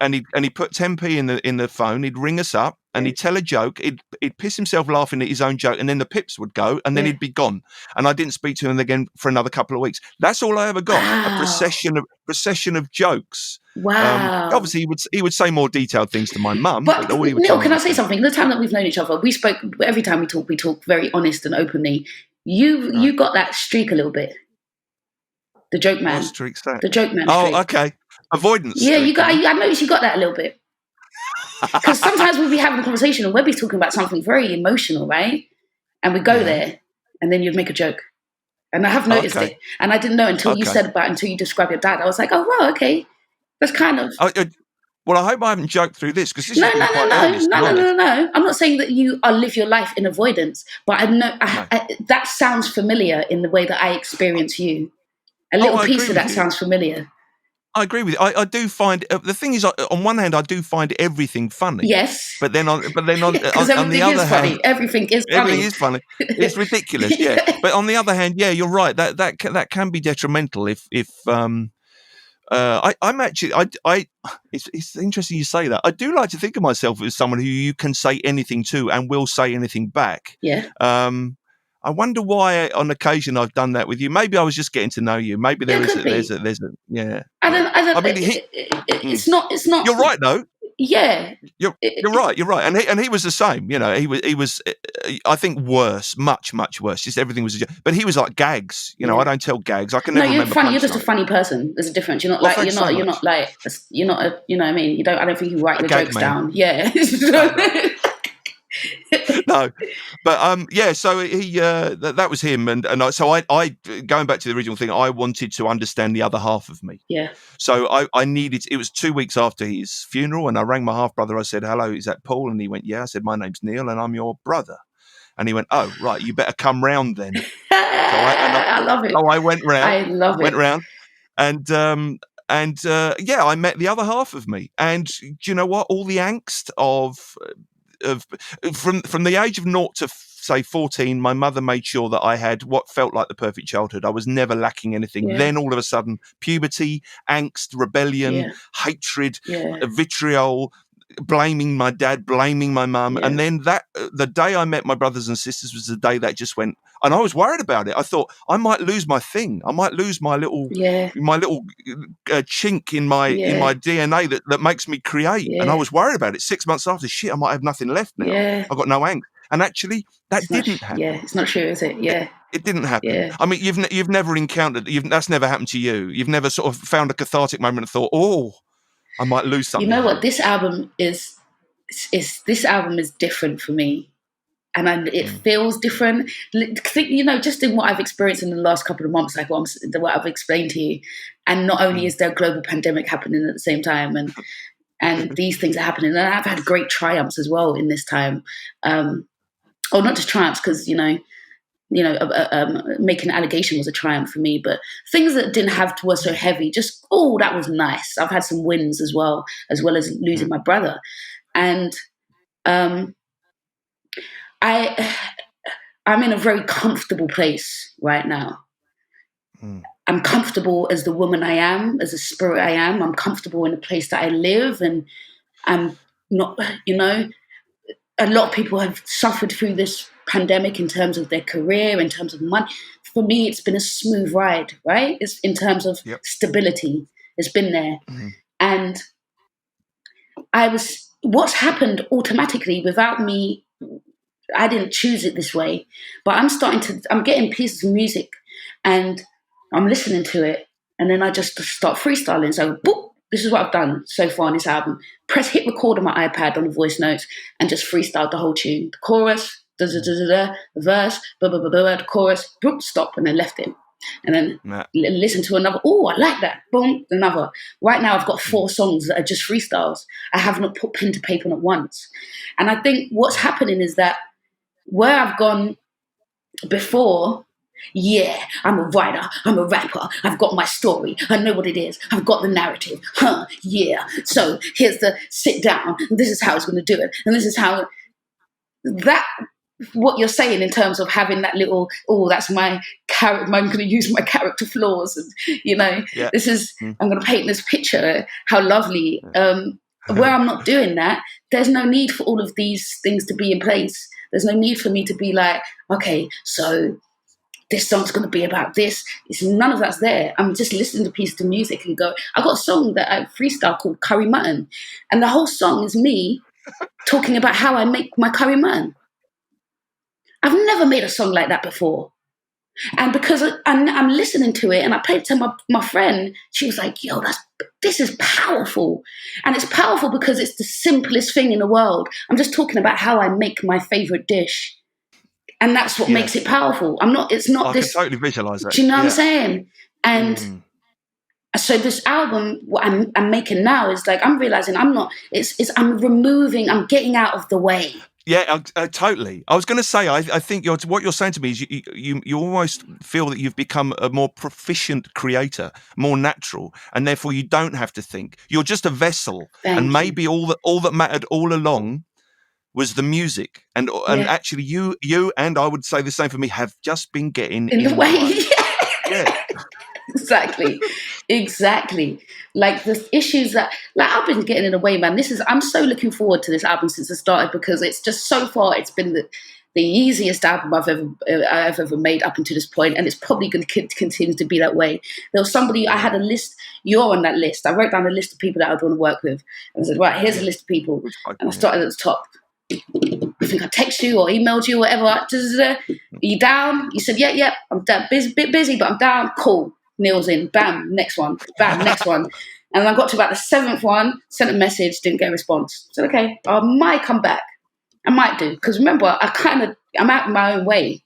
and he'd put 10p in the phone. He'd ring us up and he'd tell a joke. He'd piss himself laughing at his own joke, and then the pips would go, and then he'd be gone. And I didn't speak to him again for another couple of weeks. That's all I ever got. Wow. A procession of jokes. Wow. Obviously, he would say more detailed things to my mum. But Neil, can I say something? The time that we've known each other, we spoke. Every time we talk very honest and openly. You got that streak a little bit. The joke man. What streak that? The joke man. Oh, okay. Avoidance. Yeah, streak. I noticed you got that a little bit. Because sometimes we'll be having a conversation and we'll be talking about something very emotional, right? And we go there, and then you'd make a joke. And I have noticed it. And I didn't know until you said until you described your dad. I was like, oh, wow, okay. That's kind of... Well, I hope I haven't joked through this, because this is quite honest. No. I'm not saying that you live your life in avoidance, but I know that sounds familiar in the way that I experience you. A little piece of that sounds familiar. I agree with you. I do find the thing is, on one hand, I do find everything funny. Yes. But then on the other hand, everything is funny. Everything is funny. It's ridiculous. Yeah. But on the other hand, yeah, you're right. That can be detrimental if I'm actually it's interesting you say that. I do like to think of myself as someone who you can say anything to and will say anything back. Yeah. I wonder why on occasion I've done that with you. Maybe I was just getting to know you. Maybe there's a yeah. I don't. It's not. You're right though. Yeah. You're right. And he was the same. You know, he was. I think worse, much worse. Just everything was. But he was like gags. You know, I don't tell gags. I can never remember. You're funny. You're just a funny person. There's a difference. You're not like you're not. You're not like you're not a. You know what I mean? You don't. I don't think you write your jokes down. Yeah. No, but yeah. So he that was him, and I going back to the original thing. I wanted to understand the other half of me. Yeah. So I needed. It was 2 weeks after his funeral, and I rang my half brother. I said, "Hello, is that Paul?" And he went, "Yeah." I said, "My name's Neil, and I'm your brother." And he went, "Oh, right, you better come round then." I love it. So I went round. I love it. Went round, and yeah, I met the other half of me. And do you know what? All the angst of from the age of 0 to say 14, my mother made sure that I had what felt like the perfect childhood. I was never lacking anything. Then all of a sudden, puberty, angst, rebellion, hatred, vitriol, blaming my dad, blaming my mum. Yeah. And then the day I met my brothers and sisters was the day that just went, and I was worried about it. I thought I might lose my thing. I might lose my little chink in my DNA that makes me create. And I was worried about it. 6 months after, shit, I might have nothing left now. Yeah. I've got no angst. And actually, that didn't happen. Yeah, it's not true, is it? Yeah. It didn't happen. Yeah. I mean, you've never encountered, that's never happened to you. You've never sort of found a cathartic moment and thought, oh, I might lose something. You know what? This album is different for me. And it feels different. You know, just in what I've experienced in the last couple of months, like what I've explained to you. And not only is there a global pandemic happening at the same time, and these things are happening, and I've had great triumphs as well in this time. Or not just triumphs, because making an allegation was a triumph for me, but things that didn't have to were so heavy. Just that was nice. I've had some wins as well as losing my brother, and I'm in a very comfortable place right now. I'm comfortable as the woman I am, as the spirit I am. I'm comfortable in the place that I live, and I'm not. A lot of people have suffered through this pandemic in terms of their career, in terms of money. For me, it's been a smooth ride, right? It's in terms of stability. It's been there. And what's happened automatically without me, I didn't choose it this way, but I'm getting pieces of music and I'm listening to it. And then I just start freestyling. So, boop, this is what I've done so far on this album. Hit record on my iPad on the voice notes and just freestyled the whole tune. The chorus, the verse, the chorus, boop, stop, and then left it. And then listen to another. Oh, I like that. Boom, another. Right now I've got 4 songs that are just freestyles. I have not put pen to paper not once. And I think what's happening is that where I've gone before, I'm a writer, I'm a rapper, I've got my story, I know what it is, I've got the narrative, so here's the sit down, this is how it's going to do it, and this is how what you're saying in terms of having that little, that's my character, I'm going to use my character flaws, and this is, I'm going to paint this picture, how lovely, where I'm not doing that, there's no need for all of these things to be in place. There's no need for me to be like, okay, so this song's going to be about this. None of that's there. I'm just listening to pieces of music and go, I got a song that I freestyle called Curry Mutton. And the whole song is me talking about how I make my curry mutton. I've never made a song like that before. And because I'm listening to it and I played it to my friend, she was like, yo, this is powerful. And it's powerful because it's the simplest thing in the world. I'm just talking about how I make my favorite dish. And that's what makes it powerful. It's not this. I can totally visualize that. Do you know what I'm saying? And so this album, what I'm making now is like, I'm realizing I'm getting out of the way. Yeah, totally. I was going to say, I think what you're saying to me is you almost feel that you've become a more proficient creator, more natural, and therefore you don't have to think. You're just a vessel, and maybe all that mattered all along was the music, and actually you and I would say the same for me, have just been getting in the way. Yeah. Exactly. Like the issues that, like, I've been getting in the way, man. I'm so looking forward to this album since it started, because it's just so far it's been the easiest album I've ever made up until this point, and it's probably going to continue to be that way. There was somebody, I had a list. You're on that list. I wrote down a list of people that I'd want to work with, and I said, right, here's a list of people, and I started at the top. I think I texted you or emailed you or whatever. Are you down? You said, yeah, I'm down. Bit busy, but I'm down. Cool. Neil's in. Bam. Next one. Bam. Next one. And I got to about the 7th one, sent a message, didn't get a response. Said, okay, I might come back. I might do. Because remember, I'm out my own way,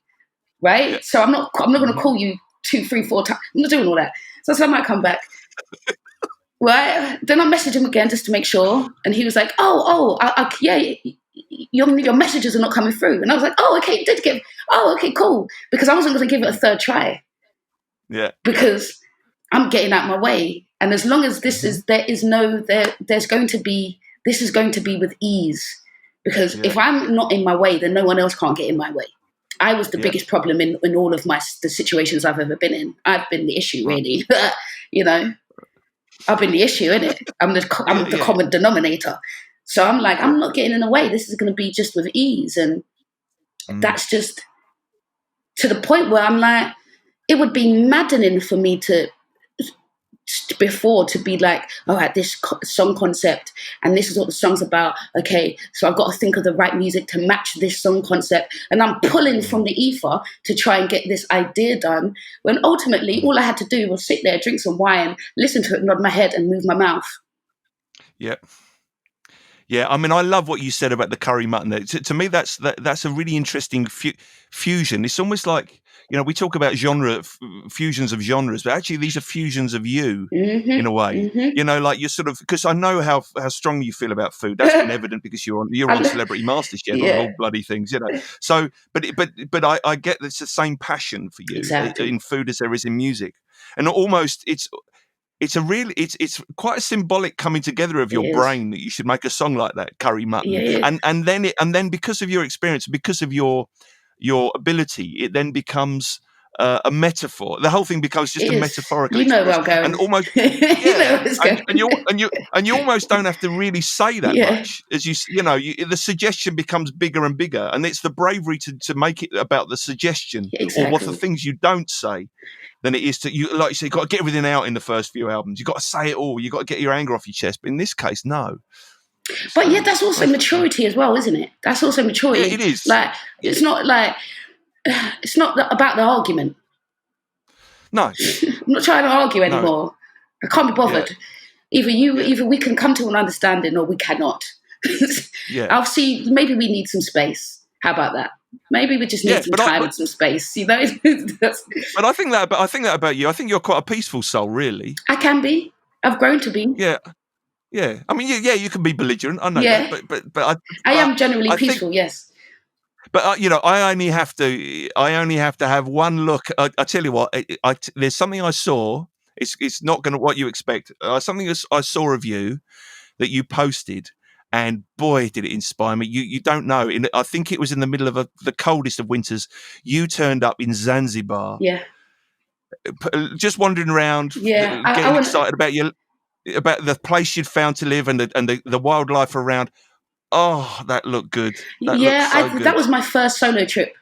right? So I'm not going to call you 2, 3, 4 times. I'm not doing all that. So I said I might come back. Right? Then I messaged him again just to make sure. And he was like, your messages are not coming through. And I was like, okay, cool. Because I wasn't going to give it a third try. Yeah. Because I'm getting out my way. And as long as this is going to be with ease. Because if I'm not in my way, then no one else can't get in my way. I was the biggest problem in all of the situations I've ever been in. I've been the issue, really. I've been the issue, innit? I'm the common denominator. So I'm like, Sure. I'm not getting in the way. This is going to be just with ease. And that's just to the point where I'm like, it would be maddening for me to be like, all right, this song concept and this is what the song's about. Okay, so I've got to think of the right music to match this song concept, and I'm pulling from the ether to try and get this idea done, when ultimately all I had to do was sit there, drink some wine, listen to it, nod my head and move my mouth. Yeah. Yeah, I mean, I love what you said about the curry mutton. To me, that's a really interesting fusion. It's almost like, we talk about fusions of genres, but actually these are fusions of you in a way. Like you're sort of, because I know how strong you feel about food. That's been evident because you're on Celebrity Masterchef of all bloody things, So, but I get that it's the same passion for you in food as there is in music, and almost it's quite a symbolic coming together of your brain that you should make a song like that, curry mutton, and then because of your experience, because of your ability, it then becomes a metaphor. The whole thing becomes just a metaphorical experience, where I'm going. and almost and you almost don't have to really say that much, as the suggestion becomes bigger and bigger, and it's the bravery to make it about the suggestion or what the things you don't say than it is to you. Like you say, you've got to get everything out in the first few albums. You've got to say it all. You've got to get your anger off your chest. But in this case, no. But that's also maturity as well, isn't it? That's also maturity. It is. Like, it's not like, it's not about the argument. No. I'm not trying to argue anymore. No. I can't be bothered. Yeah. Either we can come to an understanding or we cannot. I'll see, maybe we need some space. How about that? Maybe we just need some time and some space, But I think that about you. I think you're quite a peaceful soul, really. I can be. I've grown to be. Yeah. I mean, you can be belligerent. I know that, but I am generally peaceful. Yes. But I only have to have one look. I tell you what, there's something I saw. It's not going to what you expect. Something I saw of you that you posted. And boy, did it inspire me. You don't know. I think it was in the middle of the coldest of winters. You turned up in Zanzibar. Yeah. Just wandering around, getting excited about the place you'd found to live and the wildlife around. Oh, that looked good. That looked so good. That was my first solo trip.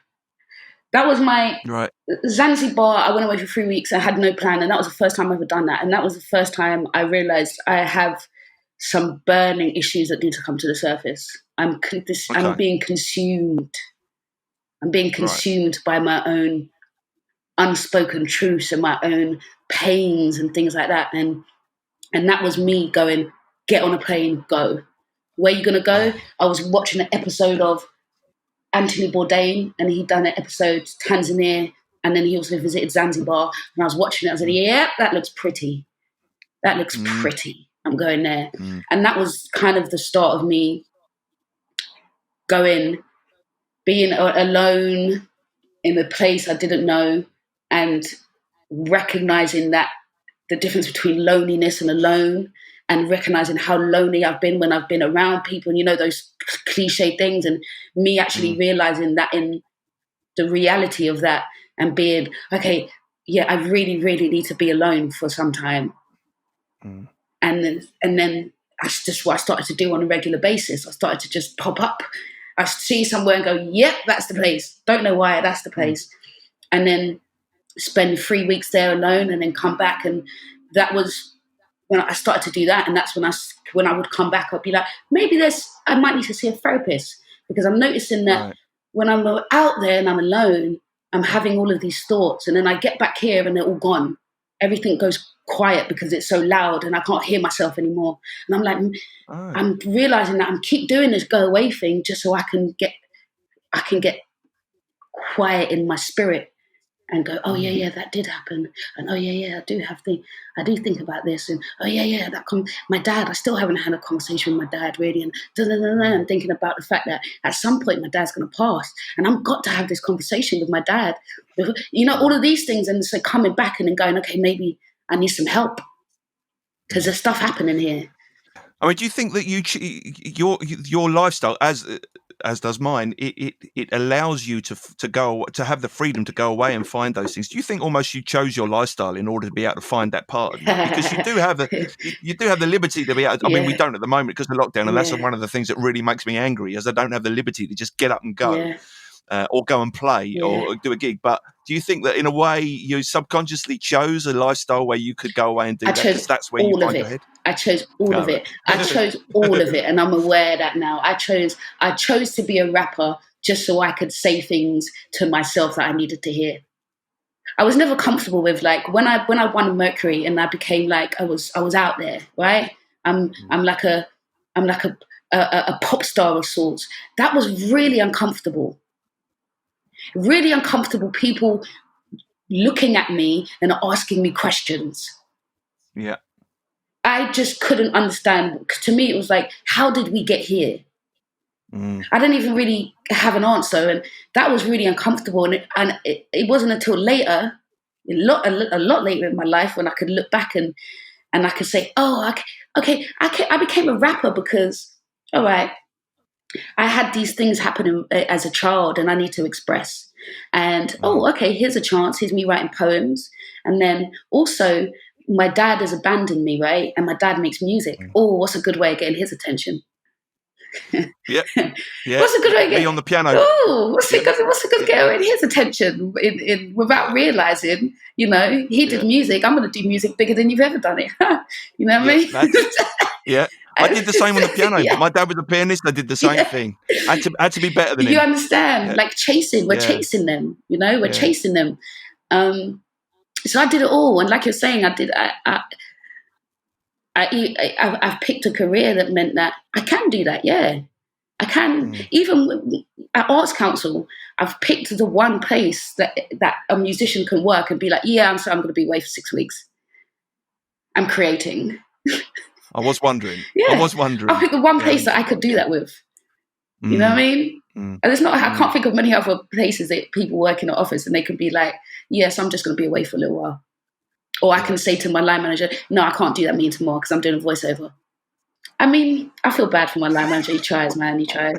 That was my Zanzibar. I went away for 3 weeks. I had no plan. And that was the first time I've ever done that. And that was the first time I realized I have some burning issues that need to come to the surface. I'm being consumed. I'm being consumed by my own unspoken truths and my own pains and things like that. And that was me going, get on a plane, go. Where are you going to go? I was watching an episode of Anthony Bourdain, and he'd done an episode Tanzania, and then he also visited Zanzibar. And I was watching it. I said, yeah, that looks pretty. That looks pretty. I'm going there. And that was kind of the start of me going, being alone in a place I didn't know, and recognizing that the difference between loneliness and alone, and recognizing how lonely I've been when I've been around people, and those cliche things, and me actually realizing that in the reality of that, and being, okay, I really, really need to be alone for some time. And then that's just what I started to do on a regular basis. I started to just pop up. I see somewhere and go, yep, that's the place. Don't know why, that's the place. And then spend 3 weeks there alone, and then come back. And that was when I started to do that. And that's when I would come back, I'd be like, maybe I might need to see a therapist, because I'm noticing that when I'm out there and I'm alone, I'm having all of these thoughts. And then I get back here and they're all gone. Everything goes quiet because it's so loud and I can't hear myself anymore. And I'm like, I'm realizing that I'm keep doing this go away thing just so I can get quiet in my spirit and go, oh yeah, that did happen. And oh yeah, I do think about this. And oh yeah, my dad, I still haven't had a conversation with my dad really. And I'm thinking about the fact that at some point my dad's going to pass, and I've got to have this conversation with my dad. All of these things, and so coming back and then going, okay, maybe I need some help because there's stuff happening here. I mean, do you think that your lifestyle, as as does mine, it allows you to have the freedom to go away and find those things. Do you think almost you chose your lifestyle in order to be able to find that part of you? Because you do have the liberty to be able. I mean, we don't at the moment because of lockdown, and that's one of the things that really makes me angry, is I don't have the liberty to just get up and go. Yeah. Or go and play or do a gig. But do you think that in a way you subconsciously chose a lifestyle where you could go away and do that because that's where you find your head? I chose all of it. I chose all of it, and I'm aware that now. I chose to be a rapper just so I could say things to myself that I needed to hear. I was never comfortable with, like, when I won Mercury and I became like I was out there, right? I'm like a pop star of sorts. That was really uncomfortable. Really uncomfortable people looking at me and asking me questions. Yeah. I just couldn't understand. To me, it was like, how did we get here? I didn't even really have an answer. And that was really uncomfortable. And it wasn't until later, a lot later in my life, when I could look back and I could say, oh, okay, I became a rapper because, all right, I had these things happen as a child and I need to express. And, okay, here's a chance. Here's me writing poems. And then also my dad has abandoned me, right? And my dad makes music. Oh, what's a good way of getting his attention? Yeah. What's a good way of getting... Me on the piano. Oh, what's a good getting his attention without realising, he did music. I'm going to do music bigger than you've ever done it. You know what I mean? Yeah. I did the same on the piano. Yeah. My dad was a pianist. I did the same thing. I had to be better than him. You understand? Yeah. Like chasing. We're chasing them. We're chasing them. So I did it all, and like you're saying, I've picked a career that meant that I can do that. Yeah, I can. Even at Arts Council, I've picked the one place that a musician can work and be like, I'm going to be away for 6 weeks. I'm creating. I was wondering. I picked the one place that I could do that with. You know what I mean? And it's not. I can't think of many other places that people work in an office and they can be like, yes, I'm just going to be away for a little while. Or I can say to my line manager, no, I can't do that meeting tomorrow because I'm doing a voiceover. I mean, I feel bad for my line manager. He tries, man. He tries.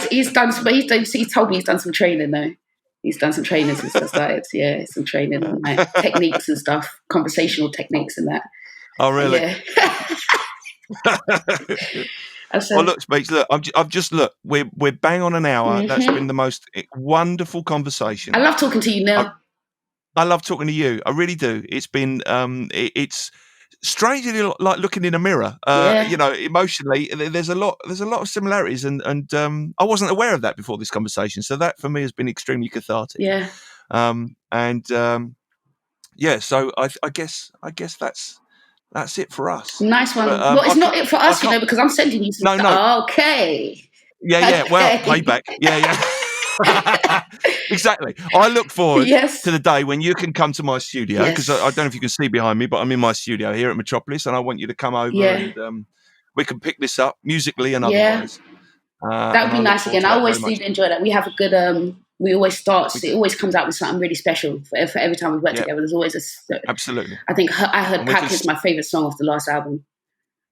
He's done some, he's told me he's done some training though. He's done some training since I started. Yeah, some training and like techniques and stuff, conversational techniques and that. Oh, really? Yeah. Well, look, Speech, look, we're bang on an hour. That's been the most wonderful conversation. I love talking to you, Neil. I love talking to you. I really do. It's been, it's strangely like looking in a mirror. Emotionally, there's a lot of similarities, and I wasn't aware of that before this conversation. So that for me has been extremely cathartic. Yeah. So I guess that's it for us. Nice one. But, it's not it for us, because I'm sending you some stuff. No. Okay. Yeah. Well, payback. Yeah. Exactly. I look forward to the day when you can come to my studio, because I don't know if you can see behind me, but I'm in my studio here at Metropolis, and I want you to come over and we can pick this up musically and otherwise. That would be nice again. I always do enjoy that. We have a good... we always start. It always comes out with something really special for every time we work together. There's always absolutely. I think I heard Pack is my favourite song off the last album.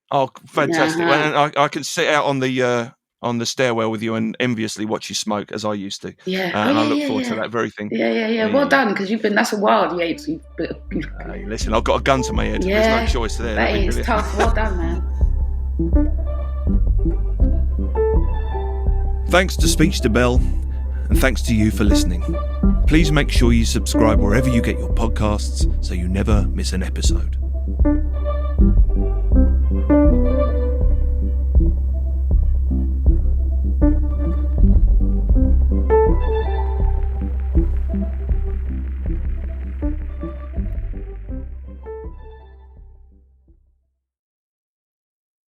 Oh, fantastic! And I can sit out on the stairwell with you and enviously watch you smoke as I used to. Yeah, and I look forward to that very thing. Yeah. Well done, because that's a wild age. Listen, I've got a gun to my head. Yeah, there's no choice there. That is tough. Well done, man. Thanks to Speech Debelle. And thanks to you for listening. Please make sure you subscribe wherever you get your podcasts so you never miss an episode.